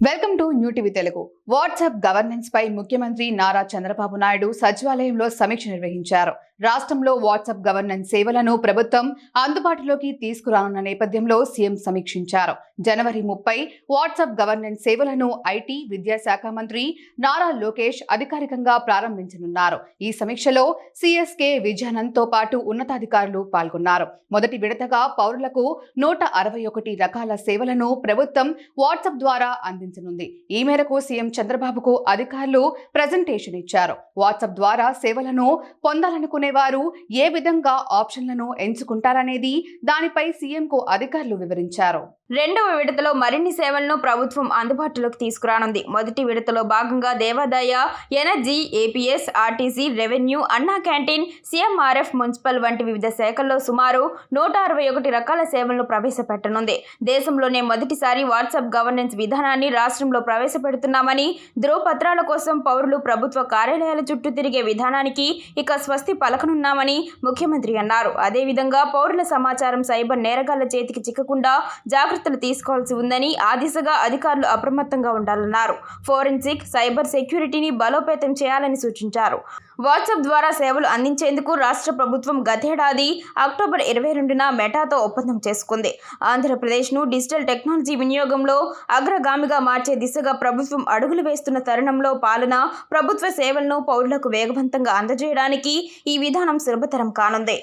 Welcome to new TV Telugu. WhatsApp governance పై ముఖ్యమంత్రి నారా చంద్రబాబు నాయుడు సచివాలయంలో సమీక్ష నిర్వహించారు. రాష్ట్రంలో వాట్సాప్ గవర్నెన్స్ సేవలను ప్రభుత్వం అందుబాటులోకి తీసుకురానున్న నేపథ్యంలో సీఎం సమీక్షించారు. జనవరి 30 వాట్సాప్ గవర్నెన్స్ సేవలను ఐటీ, విద్యాశాఖ మంత్రి నారా లోకేష్ అధికారికంగా ప్రారంభించనున్నారు. ఈ సమీక్షలో సిఎస్కే విజయానంద్తో పాటు ఉన్నతాధికారులు పాల్గొన్నారు. మొదటి విడతగా పౌరులకు 161 రకాల సేవలను ప్రభుత్వం వాట్సాప్ ద్వారా అందించనుంది. ఈ మేరకు సీఎం చంద్రబాబుకు అధికారులు ప్రెజెంటేషన్ ఇచ్చారు. వాట్సాప్ ద్వారా సేవలను పొందాలనుకునే వారు ఏ విధంగా ఆప్షన్లను ఎంచుకుంటారనేది దానిపై సీఎంకు అధికారులు వివరించారు. రెండవ విడతలో మరిన్ని సేవలను ప్రభుత్వం అందుబాటులోకి తీసుకురానుంది. మొదటి విడతలో భాగంగా దేవాదాయ, ఎనర్జీ, ఏపీఎస్, ఆర్టీసీ, రెవెన్యూ, అన్నా క్యాంటీన్, సీఎంఆర్ఎఫ్, మున్సిపల్ వంటి వివిధ శాఖల్లో సుమారు 161 రకాల సేవలను ప్రవేశపెట్టనుంది. దేశంలోనే మొదటిసారి వాట్సాప్ గవర్నెన్స్ విధానాన్ని రాష్ట్రంలో ప్రవేశపెడుతున్నామని, ధ్రువపత్రాల కోసం పౌరులు ప్రభుత్వ కార్యాలయాల చుట్టూ తిరిగే విధానానికి ఇక స్వస్తి పలకనున్నామని ముఖ్యమంత్రి అన్నారు. అదేవిధంగా పౌరుల సమాచారం సైబర్ నేరగాళ్ల చేతికి చిక్కకుండా జాగ్రత్తలు తీసుకోవాల్సి ఉందని, ఆ దిశగా అధికారులు అప్రమత్తంగా ఉండాలన్నారు. ఫోరెన్సిక్, సైబర్ సెక్యూరిటీని బలోపేతం చేయాలని సూచించారు. వాట్సాప్ ద్వారా సేవలు అందించేందుకు రాష్ట్ర ప్రభుత్వం గతేడాది అక్టోబర్ 22న మెటాతో ఒప్పందం చేసుకుంది. ఆంధ్రప్రదేశ్ను డిజిటల్ టెక్నాలజీ వినియోగంలో అగ్రగామిగా మార్చే దిశగా ప్రభుత్వం అడుగులు వేస్తున్న తరుణంలో పాలన, ప్రభుత్వ సేవలను పౌరులకు వేగవంతంగా అందజేయడానికి ఈ విధానం సులభతరం కానుంది.